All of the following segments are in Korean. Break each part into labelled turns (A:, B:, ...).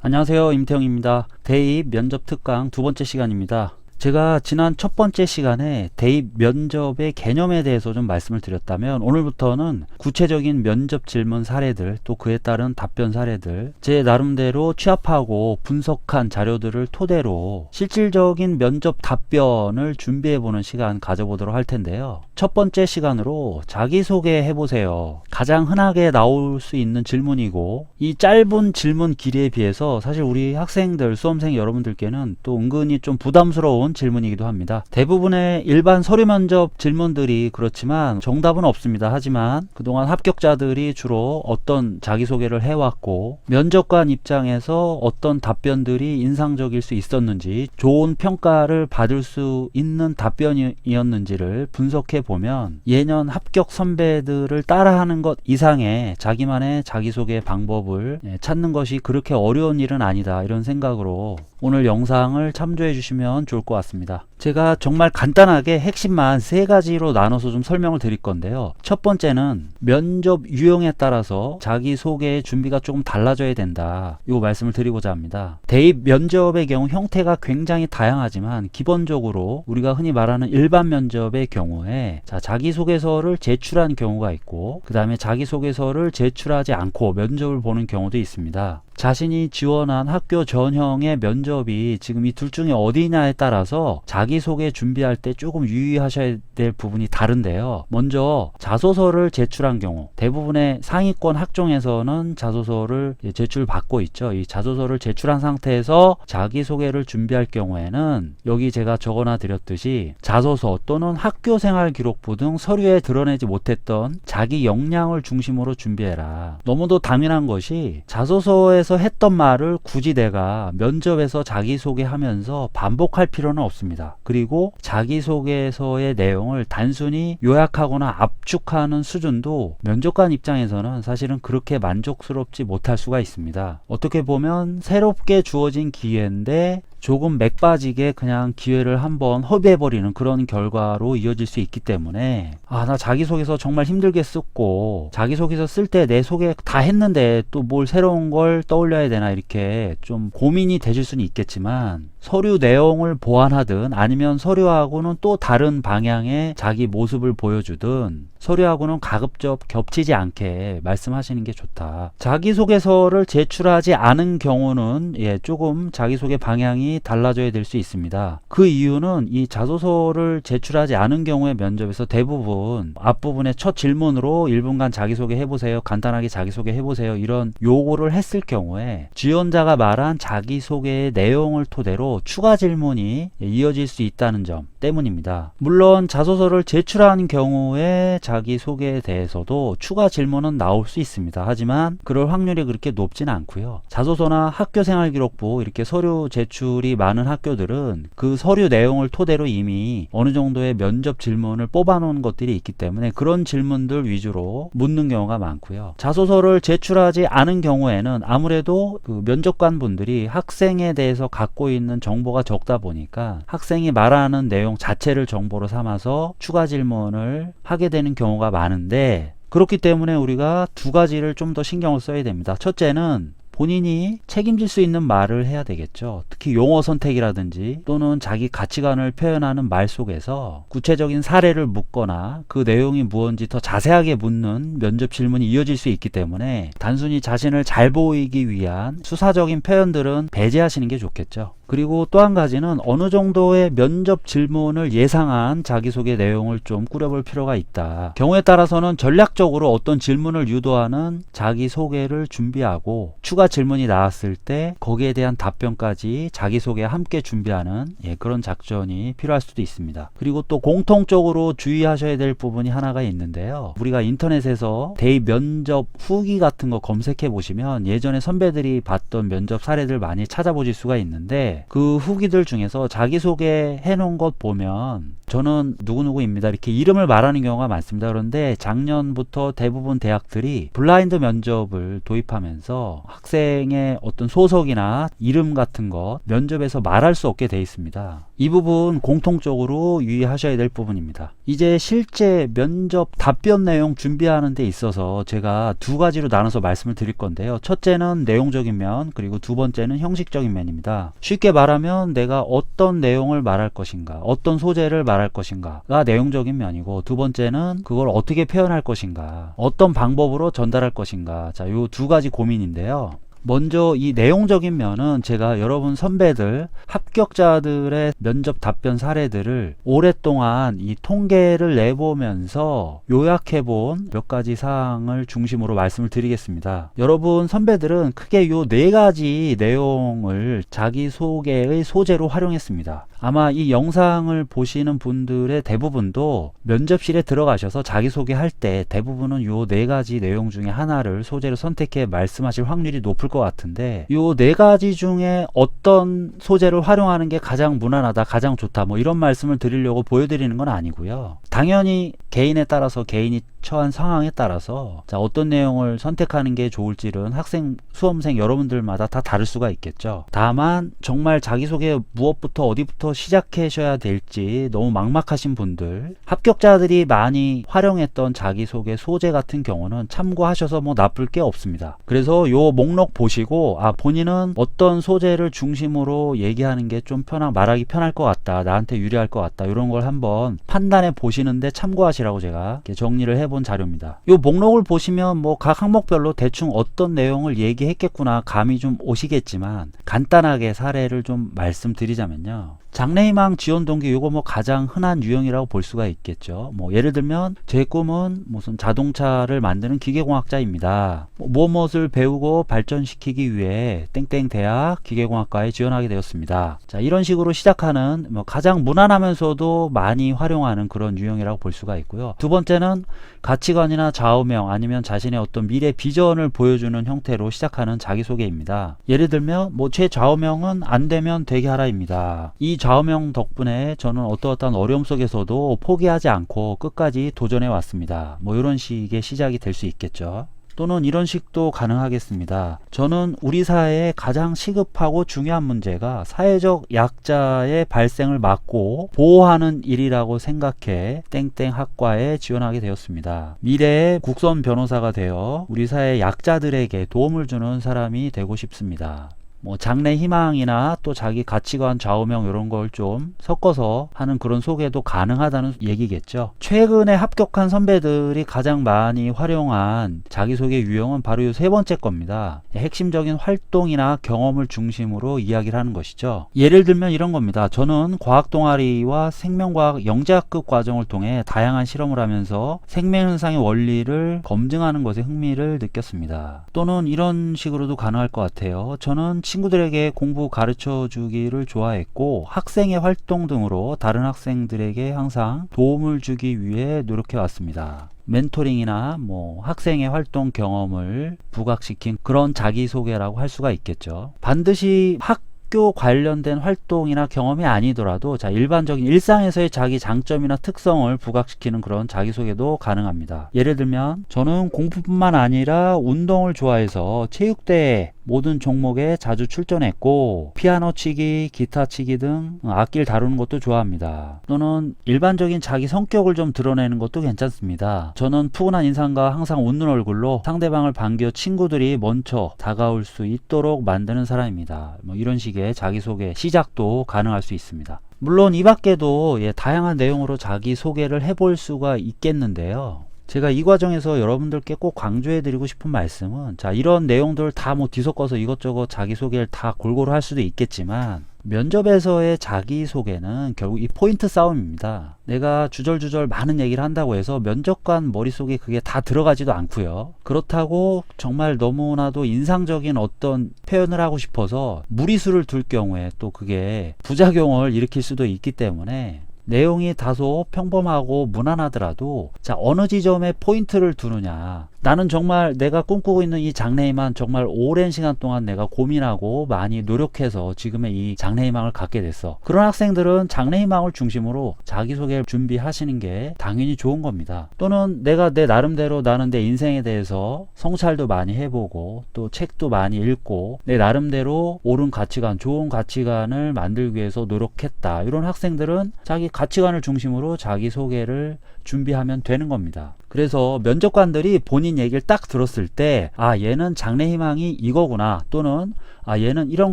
A: 안녕하세요, 임태형입니다. 대입 면접 특강 두 번째 시간입니다. 제가 지난 첫 번째 시간에 대입 면접의 개념에 대해서 좀 말씀을 드렸다면, 오늘부터는 구체적인 면접 질문 사례들, 또 그에 따른 답변 사례들, 제 나름대로 취합하고 분석한 자료들을 토대로 실질적인 면접 답변을 준비해보는 시간 가져보도록 할 텐데요. 첫 번째 시간으로 자기소개 해보세요. 가장 흔하게 나올 수 있는 질문이고, 이 짧은 질문 길이에 비해서 사실 우리 학생들, 수험생 여러분들께는 또 은근히 좀 부담스러운 질문이기도 합니다. 대부분의 일반 서류 면접 질문들이 그렇지만 정답은 없습니다. 하지만 그동안 합격자들이 주로 어떤 자기소개를 해왔고, 면접관 입장에서 어떤 답변들이 인상적일 수 있었는지, 좋은 평가를 받을 수 있는 답변이었는지를 분석해 보면 예년 합격 선배들을 따라하는 것 이상의 자기만의 자기소개 방법을 찾는 것이 그렇게 어려운 일은 아니다, 이런 생각으로 오늘 영상을 참조해 주시면 좋을 것 같습니다. 제가 정말 간단하게 핵심만 세 가지로 나눠서 좀 설명을 드릴 건데요. 첫 번째는 면접 유형에 따라서 자기소개의 준비가 조금 달라져야 된다, 이 말씀을 드리고자 합니다. 대입 면접의 경우 형태가 굉장히 다양하지만 기본적으로 우리가 흔히 말하는 일반 면접의 경우에 자기소개서를 제출한 경우가 있고, 그 다음에 자기소개서를 제출하지 않고 면접을 보는 경우도 있습니다. 자신이 지원한 학교 전형의 면접이 지금 이 둘 중에 어디냐에 따라서 자기소개 준비할 때 조금 유의하셔야 될 부분이 다른데요. 먼저 자소서를 제출한 경우, 대부분의 상위권 학종에서는 자소서를 제출받고 있죠. 이 자소서를 제출한 상태에서 자기소개를 준비할 경우에는 여기 제가 적어놔 드렸듯이 자소서 또는 학교생활 기록부 등 서류에 드러내지 못했던 자기 역량을 중심으로 준비해라. 너무도 당연한 것이 자소서에서 했던 말을 굳이 내가 면접에서 자기소개하면서 반복할 필요는 없습니다. 그리고 자기소개서의 내용을 단순히 요약하거나 압축하는 수준도 면접관 입장에서는 사실은 그렇게 만족스럽지 못할 수가 있습니다. 어떻게 보면 새롭게 주어진 기회인데 조금 맥 빠지게 그냥 기회를 한번 허비해버리는 그런 결과로 이어질 수 있기 때문에, 나 자기소개서 정말 힘들게 썼고, 자기소개서 쓸 때 내 소개 다 했는데 또 뭘 새로운 걸 떠올려야 되나, 이렇게 좀 고민이 되실 수는 있겠지만, 서류 내용을 보완하든 아니면 서류하고는 또 다른 방향의 자기 모습을 보여주든 서류하고는 가급적 겹치지 않게 말씀하시는 게 좋다. 자기소개서를 제출하지 않은 경우는 조금 자기소개 방향이 달라져야 될 수 있습니다. 그 이유는 이 자소서를 제출하지 않은 경우의 면접에서 대부분 앞부분에 첫 질문으로 1분간 자기소개 해보세요, 간단하게 자기소개 해보세요, 이런 요구를 했을 경우에 지원자가 말한 자기소개의 내용을 토대로 추가 질문이 이어질 수 있다는 점 때문입니다. 물론 자소서를 제출한 경우에 자기소개에 대해서도 추가 질문은 나올 수 있습니다. 하지만 그럴 확률이 그렇게 높진 않고요. 자소서나 학교생활기록부, 이렇게 서류 제출이 많은 학교들은 그 서류 내용을 토대로 이미 어느 정도의 면접 질문을 뽑아놓은 것들이 있기 때문에 그런 질문들 위주로 묻는 경우가 많고요. 자소서를 제출하지 않은 경우에는 아무래도 그 면접관 분들이 학생에 대해서 갖고 있는 정보가 적다 보니까 학생이 말하는 내용 자체를 정보로 삼아서 추가 질문을 하게 되는 경우가 많은데, 그렇기 때문에 우리가 두 가지를 좀 더 신경을 써야 됩니다. 첫째는 본인이 책임질 수 있는 말을 해야 되겠죠. 특히 용어 선택이라든지 또는 자기 가치관을 표현하는 말 속에서 구체적인 사례를 묻거나 그 내용이 무언지 더 자세하게 묻는 면접 질문이 이어질 수 있기 때문에 단순히 자신을 잘 보이기 위한 수사적인 표현들은 배제하시는 게 좋겠죠. 그리고 또 한 가지는 어느 정도의 면접 질문을 예상한 자기소개 내용을 좀 꾸려볼 필요가 있다. 경우에 따라서는 전략적으로 어떤 질문을 유도하는 자기소개를 준비하고 추가 질문이 나왔을 때 거기에 대한 답변까지 자기소개와 함께 준비하는 그런 작전이 필요할 수도 있습니다. 그리고 또 공통적으로 주의하셔야 될 부분이 하나가 있는데요. 우리가 인터넷에서 대입 면접 후기 같은 거 검색해 보시면 예전에 선배들이 봤던 면접 사례들 많이 찾아보실 수가 있는데, 그 후기들 중에서 자기소개 해놓은 것 보면 저는 누구누구입니다 이렇게 이름을 말하는 경우가 많습니다. 그런데 작년부터 대부분 대학들이 블라인드 면접을 도입하면서 학생의 어떤 소속이나 이름 같은 것 면접에서 말할 수 없게 돼 있습니다. 이 부분 공통적으로 유의하셔야 될 부분입니다. 이제 실제 면접 답변 내용 준비하는 데 있어서 제가 두 가지로 나눠서 말씀을 드릴 건데요. 첫째는 내용적인 면, 그리고 두 번째는 형식적인 면입니다. 쉽게 말하면 내가 어떤 내용을 말할 것인가, 어떤 소재를 말할 것인가가 내용적인 면이고, 두 번째는 그걸 어떻게 표현할 것인가, 어떤 방법으로 전달할 것인가. 자, 요 두 가지 고민인데요. 먼저 이 내용적인 면은 제가 여러분 선배들, 합격자들의 면접 답변 사례들을 오랫동안 이 통계를 내보면서 요약해본 몇 가지 사항을 중심으로 말씀을 드리겠습니다. 여러분 선배들은 크게 요 네 가지 내용을 자기소개의 소재로 활용했습니다. 아마 이 영상을 보시는 분들의 대부분도 면접실에 들어가셔서 자기소개할 때 대부분은 요 네 가지 내용 중에 하나를 소재로 선택해 말씀하실 확률이 높을 것 같은데, 요 네 가지 중에 어떤 소재를 활용하는 게 가장 무난하다, 가장 좋다, 뭐 이런 말씀을 드리려고 보여드리는 건 아니고요. 당연히 개인에 따라서, 개인이 처한 상황에 따라서 자, 어떤 내용을 선택하는 게 좋을지는 학생, 수험생 여러분들마다 다 다를 수가 있겠죠. 다만 정말 자기소개 무엇부터 어디부터 시작하셔야 될지 너무 막막하신 분들, 합격자들이 많이 활용했던 자기소개 소재 같은 경우는 참고하셔서 뭐 나쁠 게 없습니다. 그래서 요 목록 보시고 본인은 어떤 소재를 중심으로 얘기하는 게 좀 말하기 편할 것 같다, 나한테 유리할 것 같다, 이런 걸 한번 판단해 보시는데 참고하시라고 제가 이렇게 정리를 해본 자료입니다. 요 목록을 보시면 뭐 각 항목별로 대충 어떤 내용을 얘기했겠구나 감이 좀 오시겠지만, 간단하게 사례를 좀 말씀드리자면요. 장래희망 지원 동기, 요거 뭐 가장 흔한 유형이라고 볼 수가 있겠죠. 뭐 예를 들면 제 꿈은 무슨 자동차를 만드는 기계공학자입니다. 무엇을 배우고 발전시키기 위해 땡땡 대학 기계공학과에 지원하게 되었습니다. 자, 이런 식으로 시작하는 뭐 가장 무난하면서도 많이 활용하는 그런 유형이라고 볼 수가 있고요. 두 번째는 가치관이나 좌우명, 아니면 자신의 어떤 미래 비전을 보여주는 형태로 시작하는 자기소개입니다. 예를 들면 뭐 제 좌우명은 안 되면 되게 하라입니다. 이 좌우명 덕분에 저는 어떠한 어려움 속에서도 포기하지 않고 끝까지 도전해 왔습니다. 뭐 이런 식의 시작이 될 수 있겠죠. 또는 이런 식도 가능하겠습니다. 저는 우리 사회에 가장 시급하고 중요한 문제가 사회적 약자의 발생을 막고 보호하는 일이라고 생각해 땡땡 학과에 지원하게 되었습니다. 미래의 국선 변호사가 되어 우리 사회 약자들에게 도움을 주는 사람이 되고 싶습니다. 뭐 장래 희망이나 또 자기 가치관, 좌우명 이런 걸 좀 섞어서 하는 그런 소개도 가능하다는 얘기겠죠. 최근에 합격한 선배들이 가장 많이 활용한 자기소개 유형은 바로 이 세 번째 겁니다. 핵심적인 활동이나 경험을 중심으로 이야기를 하는 것이죠. 예를 들면 이런 겁니다. 저는 과학 동아리와 생명과학 영재학급 과정을 통해 다양한 실험을 하면서 생명현상의 원리를 검증하는 것에 흥미를 느꼈습니다. 또는 이런 식으로도 가능할 것 같아요. 저는 친구들에게 공부 가르쳐 주기를 좋아했고 학생의 활동 등으로 다른 학생들에게 항상 도움을 주기 위해 노력해 왔습니다. 멘토링이나 뭐 학생의 활동 경험을 부각시킨 그런 자기소개라고 할 수가 있겠죠. 반드시 학교 관련된 활동이나 경험이 아니더라도 자, 일반적인 일상에서의 자기 장점이나 특성을 부각시키는 그런 자기소개도 가능합니다. 예를 들면 저는 공부뿐만 아니라 운동을 좋아해서 체육대회 모든 종목에 자주 출전했고 피아노 치기, 기타 치기 등 악기를 다루는 것도 좋아합니다. 또는 일반적인 자기 성격을 좀 드러내는 것도 괜찮습니다. 저는 푸근한 인상과 항상 웃는 얼굴로 상대방을 반겨 친구들이 먼저 다가올 수 있도록 만드는 사람입니다. 뭐 이런 식의 자기소개 시작도 가능할 수 있습니다. 물론 이 밖에도 다양한 내용으로 자기소개를 해볼 수가 있겠는데요. 제가 이 과정에서 여러분들께 꼭 강조해 드리고 싶은 말씀은 자, 이런 내용들 다 뭐 뒤섞어서 이것저것 자기소개를 다 골고루 할 수도 있겠지만 면접에서의 자기소개는 결국 이 포인트 싸움입니다. 내가 주절주절 많은 얘기를 한다고 해서 면접관 머릿속에 그게 다 들어가지도 않고요. 그렇다고 정말 너무나도 인상적인 어떤 표현을 하고 싶어서 무리수를 둘 경우에 또 그게 부작용을 일으킬 수도 있기 때문에 내용이 다소 평범하고 무난하더라도 자, 어느 지점에 포인트를 두느냐, 나는 정말 내가 꿈꾸고 있는 이 장래희망 정말 오랜 시간 동안 내가 고민하고 많이 노력해서 지금의 이 장래희망을 갖게 됐어. 그런 학생들은 장래희망을 중심으로 자기소개를 준비하시는 게 당연히 좋은 겁니다. 또는 내가 내 나름대로 나는 내 인생에 대해서 성찰도 많이 해보고 또 책도 많이 읽고 내 나름대로 옳은 가치관, 좋은 가치관을 만들기 위해서 노력했다. 이런 학생들은 자기 가치관을 중심으로 자기소개를 준비하면 되는 겁니다. 그래서 면접관들이 본인 얘기를 딱 들었을 때 아, 얘는 장래희망이 이거구나, 또는 아, 얘는 이런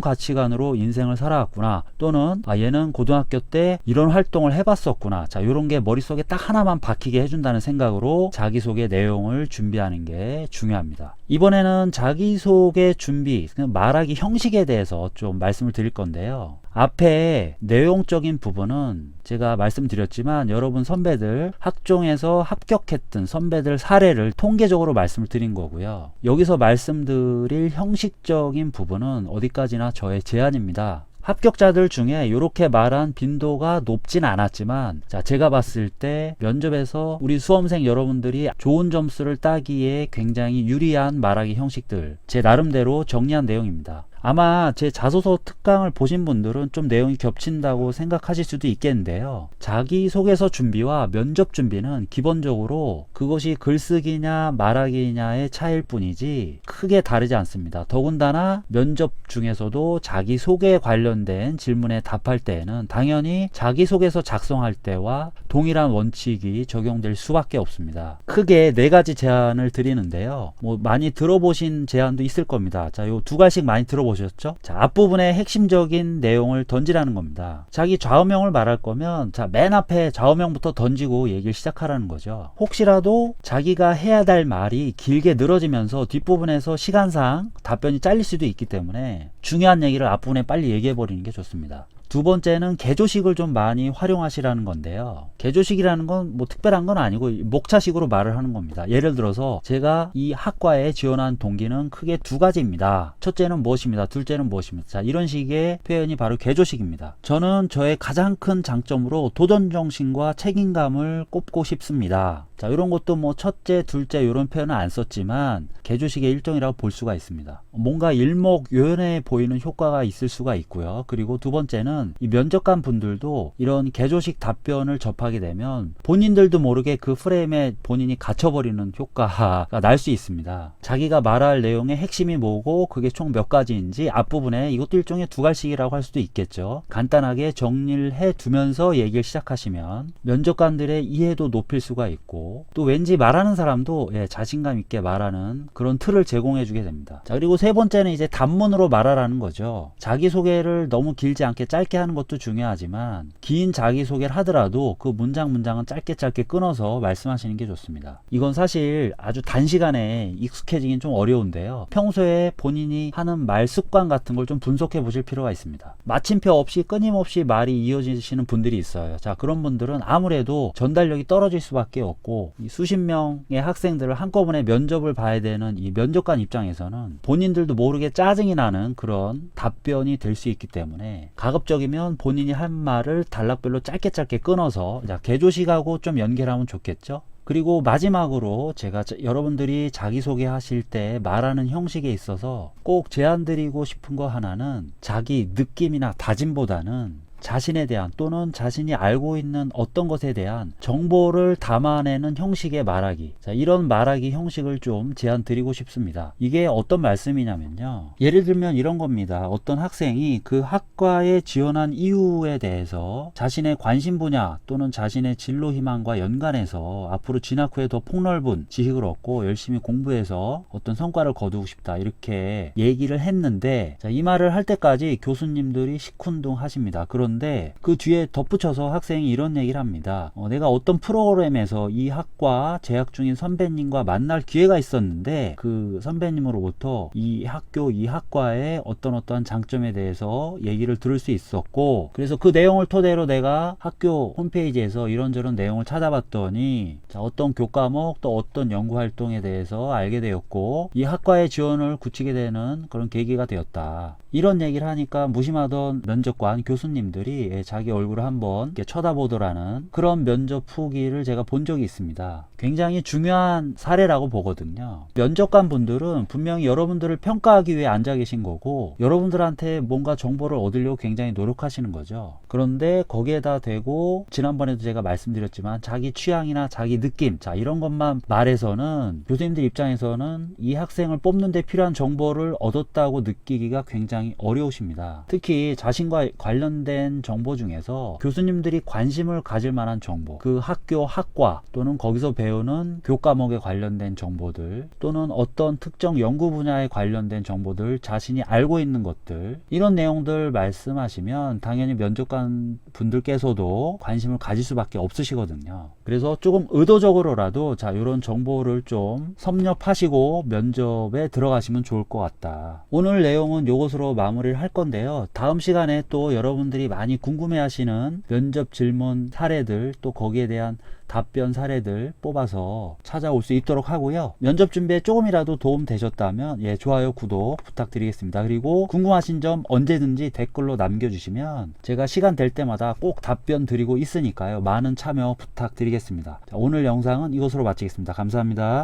A: 가치관으로 인생을 살아왔구나, 또는 아, 얘는 고등학교 때 이런 활동을 해봤었구나. 자, 요런 게 머릿속에 딱 하나만 박히게 해준다는 생각으로 자기소개 내용을 준비하는 게 중요합니다. 이번에는 자기소개 준비, 말하기 형식에 대해서 좀 말씀을 드릴 건데요. 앞에 내용적인 부분은 제가 말씀드렸지만 여러분 선배들, 학종에서 합격했던 선배들 사례를 통계적으로 말씀을 드린 거고요. 여기서 말씀드릴 형식적인 부분은 어디까지나 저의 제안입니다. 합격자들 중에 이렇게 말한 빈도가 높진 않았지만, 자, 제가 봤을 때 면접에서 우리 수험생 여러분들이 좋은 점수를 따기에 굉장히 유리한 말하기 형식들, 제 나름대로 정리한 내용입니다. 아마 제 자소서 특강을 보신 분들은 좀 내용이 겹친다고 생각하실 수도 있겠는데요. 자기소개서 준비와 면접 준비는 기본적으로 그것이 글쓰기냐 말하기냐의 차이일 뿐이지 크게 다르지 않습니다. 더군다나 면접 중에서도 자기소개에 관련된 질문에 답할 때에는 당연히 자기소개서 작성할 때와 동일한 원칙이 적용될 수밖에 없습니다. 크게 4가지 제안을 드리는데요. 뭐 많이 들어보신 제안도 있을 겁니다. 자, 요 2가지씩 많이 들어보셨죠? 자, 앞부분에 핵심적인 내용을 던지라는 겁니다. 자기 좌우명을 말할 거면 자, 맨 앞에 좌우명부터 던지고 얘기를 시작하라는 거죠. 혹시라도 자기가 해야 될 말이 길게 늘어지면서 뒷부분에서 시간상 답변이 잘릴 수도 있기 때문에 중요한 얘기를 앞부분에 빨리 얘기해 버리는 게 좋습니다. 2번째는 개조식을 좀 많이 활용하시라는 건데요. 개조식이라는 건 뭐 특별한 건 아니고 목차식으로 말을 하는 겁니다. 예를 들어서 제가 이 학과에 지원한 동기는 크게 2가지입니다. 첫째는 무엇입니다. 둘째는 무엇입니다. 자, 이런 식의 표현이 바로 개조식입니다. 저는 저의 가장 큰 장점으로 도전정신과 책임감을 꼽고 싶습니다. 자, 이런 것도 뭐 첫째, 둘째 이런 표현은 안 썼지만 개조식의 일종이라고 볼 수가 있습니다. 뭔가 일목요연해 보이는 효과가 있을 수가 있고요. 그리고 2번째는 이 면접관 분들도 이런 개조식 답변을 접하게 되면 본인들도 모르게 그 프레임에 본인이 갇혀버리는 효과가 날 수 있습니다. 자기가 말할 내용의 핵심이 뭐고 그게 총 몇 가지인지 앞부분에 이것도 일종의 2갈식이라고 할 수도 있겠죠. 간단하게 정리를 해두면서 얘기를 시작하시면 면접관들의 이해도 높일 수가 있고 또 왠지 말하는 사람도 자신감 있게 말하는 그런 틀을 제공해 주게 됩니다. 자, 그리고 3번째는 이제 단문으로 말하라는 거죠. 자기소개를 너무 길지 않게 짧게 하는 것도 중요하지만 긴 자기소개를 하더라도 그 문장은 짧게 끊어서 말씀하시는 게 좋습니다. 이건 사실 아주 단시간에 익숙해지긴 좀 어려운데요. 평소에 본인이 하는 말 습관 같은 걸 좀 분석해 보실 필요가 있습니다. 마침표 없이 끊임없이 말이 이어지시는 분들이 있어요. 자, 그런 분들은 아무래도 전달력이 떨어질 수밖에 없고 이 수십 명의 학생들을 한꺼번에 면접을 봐야 되는 이 면접관 입장에서는 본인들도 모르게 짜증이 나는 그런 답변이 될 수 있기 때문에 가급적이면 본인이 한 말을 단락별로 짧게 끊어서 자, 개조식하고 좀 연결하면 좋겠죠. 그리고 마지막으로 제가 여러분들이 자기소개 하실 때 말하는 형식에 있어서 꼭 제안드리고 싶은 거 하나는 자기 느낌이나 다짐보다는 자신에 대한 또는 자신이 알고 있는 어떤 것에 대한 정보를 담아내는 형식의 말하기. 자, 이런 말하기 형식을 좀 제안 드리고 싶습니다. 이게 어떤 말씀이냐면요. 예를 들면 이런 겁니다. 어떤 학생이 그 학과에 지원한 이유에 대해서 자신의 관심 분야 또는 자신의 진로 희망과 연관해서 앞으로 진학 후에 더 폭넓은 지식을 얻고 열심히 공부해서 어떤 성과를 거두고 싶다. 이렇게 얘기를 했는데 자, 이 말을 할 때까지 교수님들이 시큰둥 하십니다. 그런데 그 뒤에 덧붙여서 학생이 이런 얘기를 합니다. 내가 어떤 프로그램에서 이 학과 재학 중인 선배님과 만날 기회가 있었는데 그 선배님으로부터 이 학교 이 학과의 어떠한 장점에 대해서 얘기를 들을 수 있었고 그래서 그 내용을 토대로 내가 학교 홈페이지에서 이런저런 내용을 찾아봤더니 자, 어떤 교과목 또 어떤 연구활동에 대해서 알게 되었고 이 학과에 지원을 굳히게 되는 그런 계기가 되었다. 이런 얘기를 하니까 무심하던 면접관 교수님들 분들이 자기 얼굴을 한번 이렇게 쳐다보더라는 그런 면접 후기를 제가 본 적이 있습니다. 굉장히 중요한 사례라고 보거든요. 면접관 분들은 분명히 여러분들을 평가하기 위해 앉아 계신 거고 여러분들한테 뭔가 정보를 얻으려고 굉장히 노력하시는 거죠. 그런데 거기에다 대고 지난번에도 제가 말씀드렸지만 자기 취향이나 자기 느낌 이런 것만 말해서는 교수님들 입장에서는 이 학생을 뽑는 데 필요한 정보를 얻었다고 느끼기가 굉장히 어려우십니다. 특히 자신과 관련된 정보 중에서 교수님들이 관심을 가질 만한 정보, 그 학교, 학과 또는 거기서 배우는 교과목에 관련된 정보들 또는 어떤 특정 연구 분야에 관련된 정보들, 자신이 알고 있는 것들 이런 내용들 말씀하시면 당연히 면접관 분들께서도 관심을 가질 수밖에 없으시거든요. 그래서 조금 의도적으로라도 이런 정보를 좀 섭렵하시고 면접에 들어가시면 좋을 것 같다. 오늘 내용은 이것으로 마무리를 할 건데요. 다음 시간에 또 여러분들이 많이 궁금해하시는 면접 질문 사례들 또 거기에 대한 답변 사례들 뽑아서 찾아올 수 있도록 하고요. 면접 준비에 조금이라도 도움 되셨다면 좋아요, 구독 부탁드리겠습니다. 그리고 궁금하신 점 언제든지 댓글로 남겨주시면 제가 시간 될 때마다 꼭 답변 드리고 있으니까요. 많은 참여 부탁드리겠습니다. 오늘 영상은 이것으로 마치겠습니다. 감사합니다.